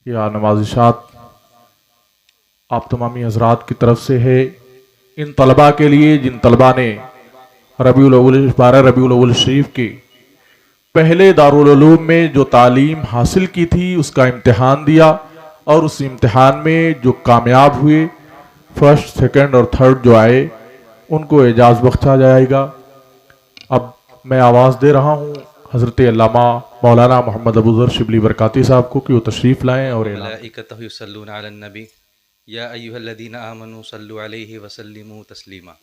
या नवाजिशात आप तमामी हजरात की तरफ से है इन तलबा के लिए जिन तलबा ने रबीउल अव्वल 12 रबीउल अव्वल शरीफ के पहले दारुल उलूम में जो तालीम हासिल की थी उसका इम्तिहान दिया और उस इम्तिहान में जो कामयाब हुए फर्स्ट सेकंड और थर्ड जो आए उनको एजाज़ बख्शा जाएगा। अब मैं आवाज़ दे रहा हूँ हज़रत अल्लामा मौलाना मोहम्मद अबूज़र शिबली बरकाती साहब को कि वो तशरीफ़ लाएँ और मलाइकतहु युसल्लूना अलन नबी या अय्युहल्लज़ीना आमनू सल्लु अलैहि वसल्लिमू तस्लीमा।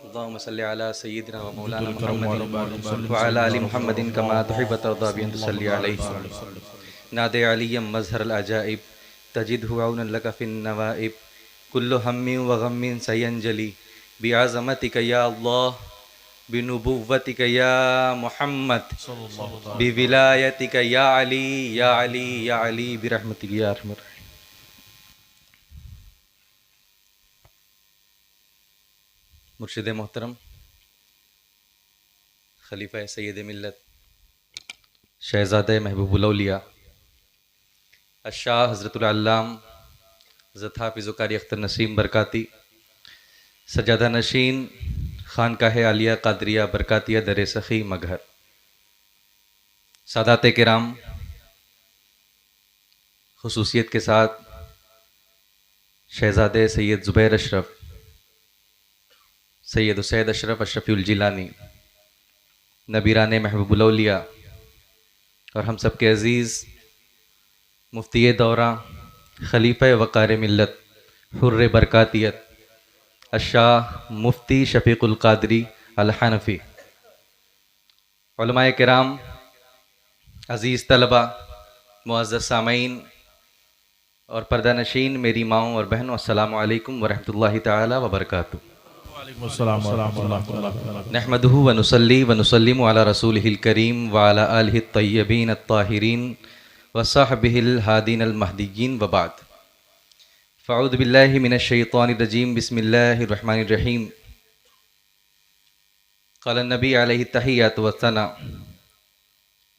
अल्लाहुम्मा सल्लि अला सय्यिदिना व मौलाना मुहम्मदिन व अला आलि मुहम्मदिन कमा तुहिब्बु व तर्दा बिअन तुसल्ली अलैहि। नादे अलियम मज़हरल अजाइब तजिदहु औनन लका फिन नवाइब कुल्लु हम्मिन व गम्मिन सयंजली बिअज़मतिका या अल्लाह बिनुबुव्वतिका या मुहम्मद बिविलायतिका या अली या अली या अली बिरहमतिका या अरहमर। मुर्शिद मोहतरम खलीफा सैयद मिल्लत शहज़ादे महबूबुल औलिया अशाह हज़रतुल अल्लाम हज़रत हाफ़िज़ कारी अख्तर नसीम बरकाती सजादा नशीन खानकाह आलिया कादरिया बरकातिया दर सखी मगहर, सादात किराम, खुसूसियत के साथ शहज़ादे सैयद ज़ुबैर अशरफ, सैयद उसैद अशरफ अशरफ़ुल जिलानी, नबीरान महबूबुल औलिया और हम सब के अज़ीज़ मुफ्ती दौरा खलीफ़ा वक़ार मिल्लत हुर्र बरकातियत अशाह मुफ्ती शफ़ीक़ुल क़ादरी अल हनफ़ी, उलमाए किराम, अज़ीज़ तलबा, मुअज़्ज़ज़ सामईन और पर्दा नशीन मेरी माओं और बहनों, अस्सलामु अलैकुम व रहमतुल्लाहि तआला व बरकातुहू। नहमदुहु व नुसल्ली व नुसल्लिमु अला रसूलिहिल करीम व अला आलिहि तय्यबीन अत्ताहिरीन व सहबिहिल हादीन अल महदिय्यीन व बाद। फ़अऊज़ु बिल्लाहि मिनश शैतानिर रजीम बिस्मिल्लाहिर रहमानिर रहीम। क़ाल नबी अलैहि तहिय्यतु व सना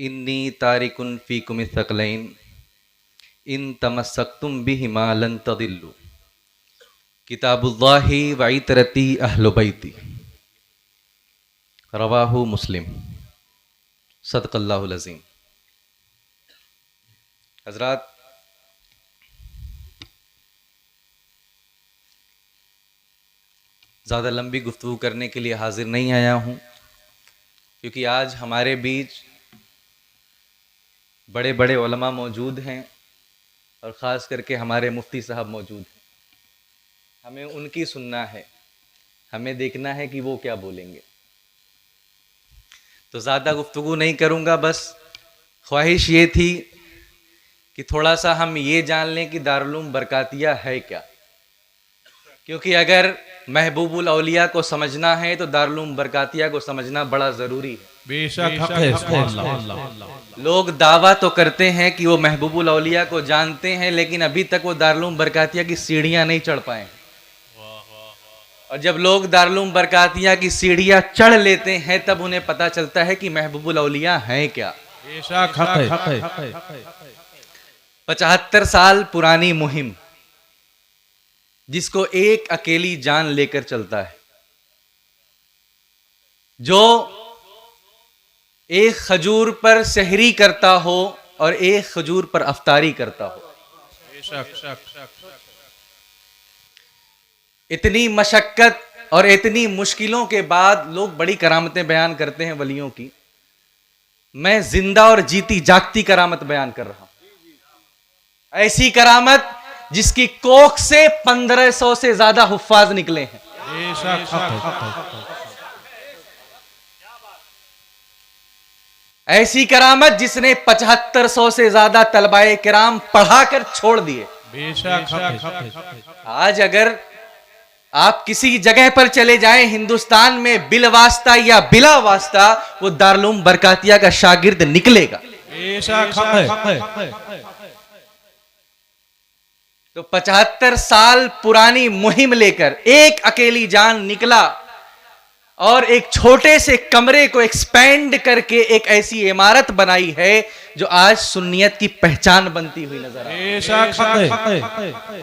इन्नी तारिकुन फ़ीकुम थक़लैन इन तमस्सक्तुम बिहिमा लन तदिल्लु किताबुल्लाहि व इतरती अहलु बैती। रवाहु मुस्लिम। सदक़ल्लाहुल अज़ीम। हज़रात, ज़्यादा लंबी गुफ्तगू करने के लिए हाजिर नहीं आया हूँ, क्योंकि आज हमारे बीच बड़े बड़े उलमा मौजूद हैं और ख़ास करके हमारे मुफ्ती साहब मौजूद हैं। हमें उनकी सुनना है, हमें देखना है कि वो क्या बोलेंगे। तो ज़्यादा गुफ्तगू नहीं करूँगा, बस ख्वाहिश ये थी कि थोड़ा सा हम ये जान लें कि दारुल उलूम बरकातिया है क्या। क्योंकि अगर महबूबुल औलिया को समझना है तो दारुल उलूम बरकातिया को समझना बड़ा ज़रूरी है। बेशक हक़ है। लोग दावा तो करते हैं कि वो महबूबुल औलिया को जानते हैं, लेकिन अभी तक वो दारुल उलूम बरकातिया की सीढ़ियाँ नहीं चढ़ पाए। और जब लोग दारुल उलूम बरकातिया की सीढ़ियाँ चढ़ लेते हैं तब उन्हें पता चलता है कि महबूबुल औलिया हैं क्या। बेशक हक़ है। 75 साल पुरानी मुहिम, जिसको एक अकेली जान लेकर चलता है, जो एक खजूर पर सहरी करता हो और एक खजूर पर अफ्तारी करता हो। इतनी मशक्कत और इतनी मुश्किलों के बाद लोग बड़ी करामतें बयान करते हैं वलियों की। मैं जिंदा और जीती जागती करामत बयान कर रहा हूं। ऐसी करामत जिसकी कोख से 1500 से ज्यादा हुफ्फाज निकले हैं। ऐसी करामत जिसने 7500 से ज्यादा तलबाए किराम पढ़ाकर छोड़ दिए। आज अगर आप किसी जगह पर चले जाएं हिंदुस्तान में, बिल वास्ता या बिला वास्ता, वो दारुल उलूम बरकातिया का शागिर्द निकलेगा। तो 75 साल पुरानी मुहिम लेकर एक अकेली जान निकला और एक छोटे से कमरे को एक्सपेंड करके एक ऐसी इमारत बनाई है जो आज सुन्नियत की पहचान बनती हुई नजर आ रही है।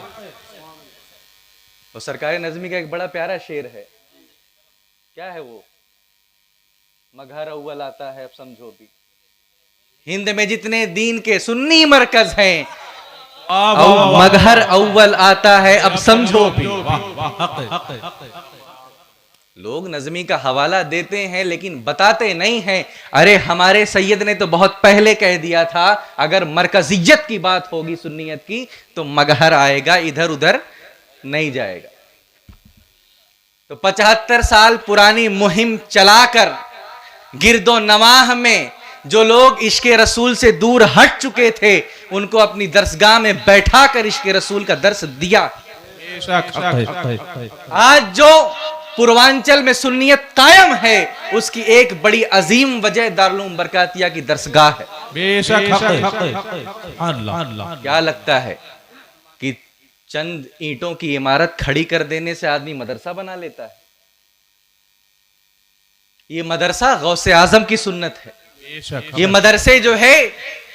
तो सरकारी नज़मी का एक बड़ा प्यारा शेर है, क्या है वो? मगहर अव्वल आता है, अब समझो भी हिंद में जितने दीन के सुन्नी मरकज हैं, मगहर अव्वल आता है, अब समझो भी। लोग नज़मी का हवाला देते हैं लेकिन बताते नहीं हैं। अरे हमारे सैयद ने तो बहुत पहले कह दिया था, अगर मरकजियत की बात होगी सुन्नियत की तो मगहर आएगा, इधर उधर नहीं जाएगा। तो 75 साल पुरानी मुहिम चलाकर गिरदो नवाह में जो लोग इश्क़े रसूल से दूर हट चुके थे उनको अपनी दरसगाह में बैठा कर इश्क़े रसूल का दर्स दिया। आज जो पूर्वांचल में सुन्नियत कायम है उसकी एक बड़ी अजीम वजह दारुल उलूम बरकातिया की दरसगाह है। क्या लगता है कि चंद ईंटों की इमारत खड़ी कर देने से आदमी मदरसा बना लेता है? ये मदरसा गौसे आजम की सुन्नत है, ये मदरसे जो है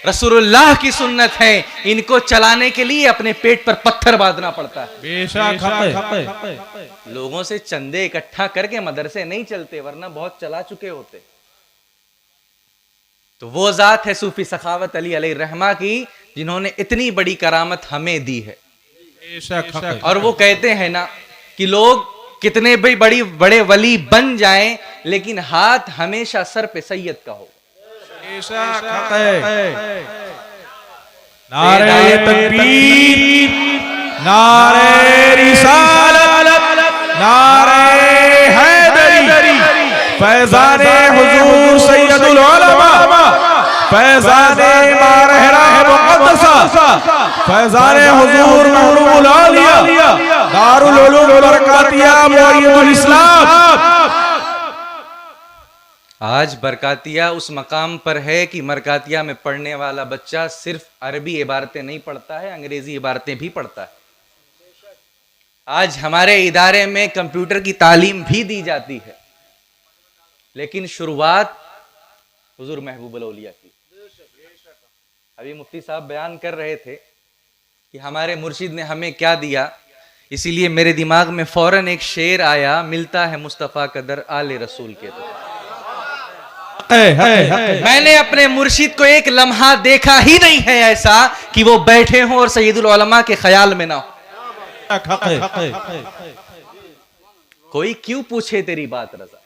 रसूलुल्लाह की सुन्नत है। इनको चलाने के लिए अपने पेट पर पत्थर बांधना पड़ता है। लोगों से चंदे इकट्ठा करके मदरसे नहीं चलते, वरना बहुत चला चुके होते। तो वो जात है सूफी सखावत अली अलैहि रहमा की जिन्होंने इतनी बड़ी करामत हमें दी है। और वो कहते हैं ना कि लोग कितने भी बड़े वली बन जाएं लेकिन हाथ हमेशा सर पे सैयद का हो। नारे तकबीर, नारे रिसालत, नारे हैदरी, फैज़ाने हुजूर सैयदुल उलमा, फैज़ाने मारहरा मुक़द्दसा, फैज़ाने हुजूर महबूबुल औलिया, दारुल उलूम बरकातिया मुअय्यदुल इस्लाम। आज बरकातिया उस मकाम पर है कि बरकातिया में पढ़ने वाला बच्चा सिर्फ अरबी इबारतें नहीं पढ़ता है, अंग्रेजी इबारतें भी पढ़ता है। आज हमारे इदारे में कंप्यूटर की तालीम भी दी जाती है, लेकिन शुरुआत हुजूर महबूबुल औलिया की। अभी मुफ्ती साहब बयान कर रहे थे कि हमारे मुर्शिद ने हमें क्या दिया, इसीलिए मेरे दिमाग में फौरन एक शेर आया, मिलता है मुस्तफ़ा कदर आले रसूल के। तो मैंने अपने मुर्शिद को एक लम्हा देखा ही नहीं है ऐसा कि वो बैठे हों और सैयदुल उलमा के ख्याल में ना हो। कोई क्यों पूछे तेरी बात रजा।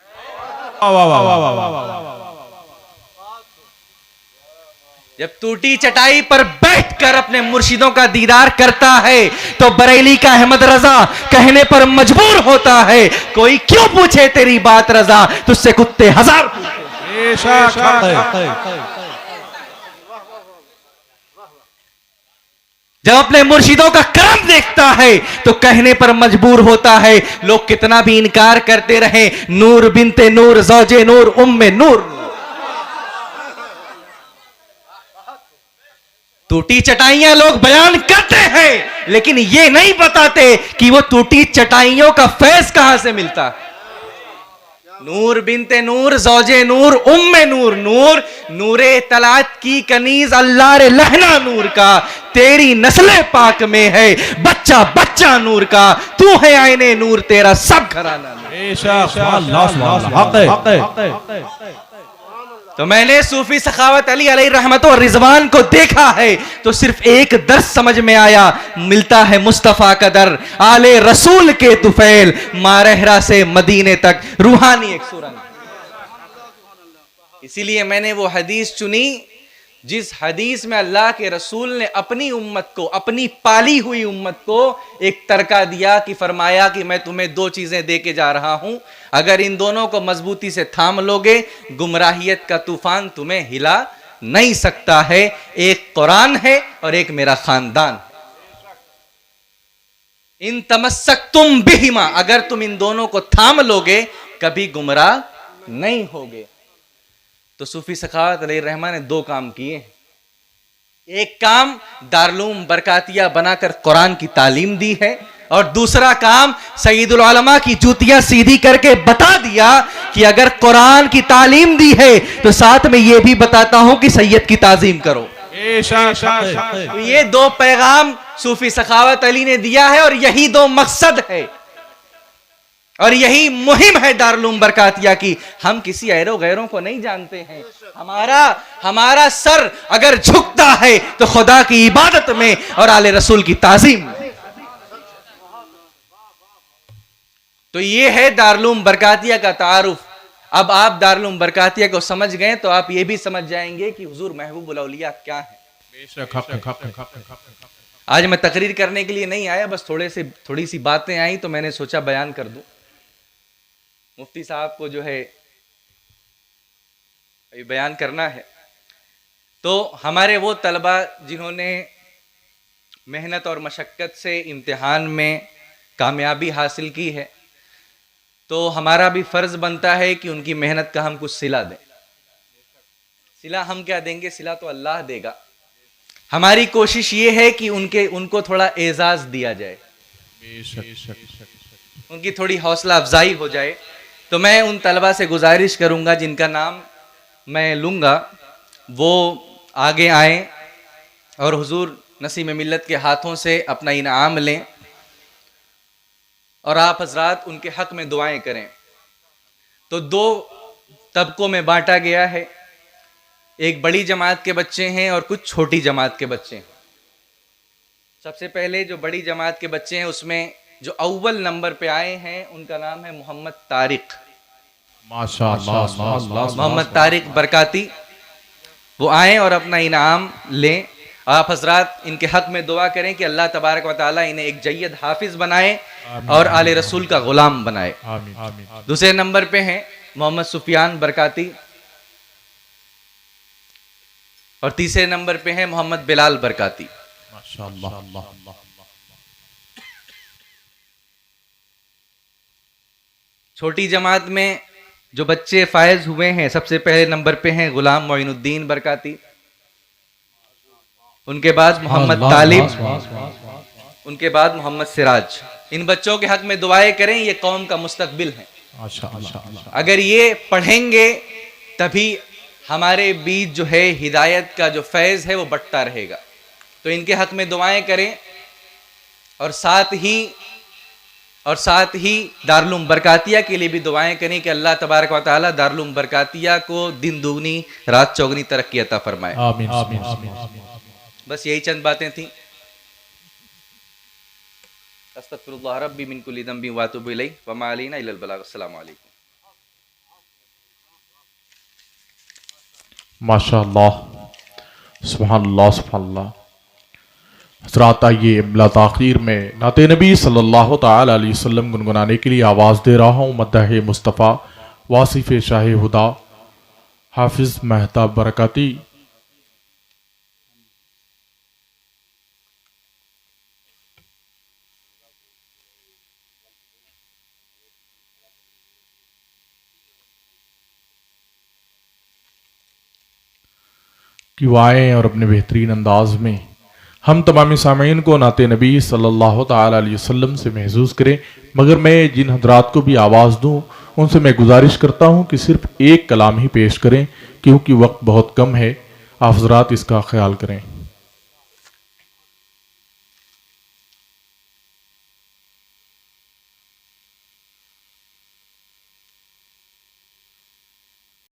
जब टूटी चटाई पर बैठकर अपने मुर्शिदों का दीदार करता है तो बरेली का अहमद रजा कहने पर मजबूर होता है, कोई क्यों पूछे तेरी बात रजा, तुझसे कुत्ते हजार। जब अपने मुर्शिदों का करम देखता है तो कहने पर मजबूर होता है। लोग कितना भी इनकार करते रहे, नूर बिनते नूर, ज़ौजे नूर, उम्मे नूर। टूटी चटाइयां लोग बयान करते हैं लेकिन ये नहीं बताते कि वो टूटी चटाइयों का फैज कहां से मिलता है। नूर बिनते नूर, ज़ौजे नूर, उम्मे नूर, नूर नूरे तलात की कनीज अल्लाह रे लहना नूर का, तेरी नस्ले पाक में है बच्चा बच्चा नूर का, तू है आईने नूर, तेरा सब घराना नूर। तो मैंने सूफी सखावत अली अलैहि रहमत और रिजवान को देखा है तो सिर्फ एक दर्स समझ में आया, मिलता है मुस्तफ़ा का दर, आले रसूल के तुफैल, मारहरा से मदीने तक रूहानी एक सुरंग। इसीलिए मैंने वो हदीस चुनी जिस हदीस में अल्लाह के रसूल ने अपनी उम्मत को, अपनी पाली हुई उम्मत को एक तरका दिया कि फरमाया कि मैं तुम्हें दो चीजें दे के जा रहा हूं, अगर इन दोनों को मजबूती से थाम लोगे गुमराहियत का तूफान तुम्हें हिला नहीं सकता है। एक कुरान है और एक मेरा खानदान। इन तमस्सकतुम बिहिमा, अगर तुम इन दोनों को थाम लोगे कभी गुमराह नहीं होगे। तो सूफी सखावत अलैहि रहमा ने दो काम किए। एक काम दारुल उलूम बरकातिया बनाकर कुरान की तालीम दी है और दूसरा काम सैयदुल उलमा की जूतियां सीधी करके बता दिया कि अगर कुरान की तालीम दी है तो साथ में यह भी बताता हूं कि सैयद की ताजीम करो। तो ये दो पैगाम सूफी सखावत अली ने दिया है और यही दो मकसद है और यही मुहिम है दारुल उलूम बरकातिया की। हम किसी ऐरो गैरों को नहीं जानते हैं। हमारा सर अगर झुकता है तो खुदा की इबादत में और आले रसूल की ताजीम में। तो ये है दारुल उलूम बरकातिया का तारुफ। अब आप दारुल उलूम बरकातिया को समझ गए तो आप ये भी समझ जाएंगे कि हुजूर महबूबुल औलिया क्या है। आज मैं तकरीर करने के लिए नहीं आया, बस थोड़ी सी बातें आई तो मैंने सोचा बयान कर दूं। मुफ्ती साहब को जो है ये बयान करना है। तो हमारे वो तलबा जिन्होंने मेहनत और मशक्क़त से इम्तिहान में कामयाबी हासिल की है, तो हमारा भी फ़र्ज़ बनता है कि उनकी मेहनत का हम कुछ सिला दें। सिला हम क्या देंगे, सिला तो अल्लाह देगा। हमारी कोशिश ये है कि उनको थोड़ा एजाज़ दिया जाए, उनकी थोड़ी हौसला अफजाई हो जाए। तो मैं उन तलबा से गुजारिश करूंगा जिनका नाम मैं लूँगा वो आगे आए और हुजूर नसीम मिल्लत के हाथों से अपना इनाम लें और आप हजरात उनके हक में दुआएं करें। तो दो तबकों में बांटा गया है, एक बड़ी जमात के बच्चे हैं और कुछ छोटी जमात के बच्चे हैं। सबसे पहले जो बड़ी जमात के बच्चे हैं उसमें जो अव्वल नंबर पे आए हैं उनका नाम है मोहम्मद तारिक। माशाअल्लाह, मोहम्मद तारिक बरकाती वो आए और अपना इनाम लें। आप हजरात इनके हक में दुआ करें कि अल्लाह तबारक व तआला इन्हें एक जय्यद हाफिज बनाए और आले रसूल का गुलाम बनाए। दूसरे नंबर पे हैं मोहम्मद सुफियान बरकाती और तीसरे नंबर पे हैं मोहम्मद बिलाल बरकाती। माशाअल्लाह। छोटी जमात में जो बच्चे फायज हुए हैं, सबसे पहले नंबर पे हैं गुलाम मोइनुद्दीन बरकाती, उनके बाद मोहम्मद तालिब, उनके बाद मोहम्मद सिराज। इन बच्चों के हक में दुआएं करें, ये कौम का मुस्तकबिल है। अगर ये पढ़ेंगे तभी हमारे बीच जो है हिदायत का जो फैज़ है वो बढ़ता रहेगा। तो इनके हक में दुआएं करें और साथ ही दारुल उलूम बरकातिया के लिए भी दुआएं करें कि अल्लाह तबारक व तआला दारुल उलूम बरकातिया को दिन दूनी रात चौगनी तरक्की अता फरमाए। आमीन, आमीन, आमीन। बस यही चंद बातें थी। अस्तगफिरुल्लाह रब्बी मिन कुल्लि ज़ंबि व अतूबु इलैहि व मा अलैना इल्लल बलाग। अस्सलामु अलैकुम। माशाअल्लाह, सुभानअल्लाह, सुभानअल्लाह। हज़रात आइए इमला ताख़ीर में नाते नबी सल्लल्लाहु तआला अलैहि वसल्लम गुनगुनाने के लिए आवाज़ दे रहा हूँ। मद्दाह मुस्तफ़ा वासिफ़ शाह हुदा हाफिज़ महताब बरकाती। कि वो आएँ और अपने बेहतरीन अंदाज में हम तमामी सामीन को नाते नबी सल्लल्लाहु तआला अलैहि वसल्लम से महसूस करें। मगर मैं जिन हजरात को भी आवाज़ दूँ उनसे मैं गुजारिश करता हूँ कि सिर्फ एक कलाम ही पेश करें, क्योंकि वक्त बहुत कम है। आप हजरात इसका ख्याल करें।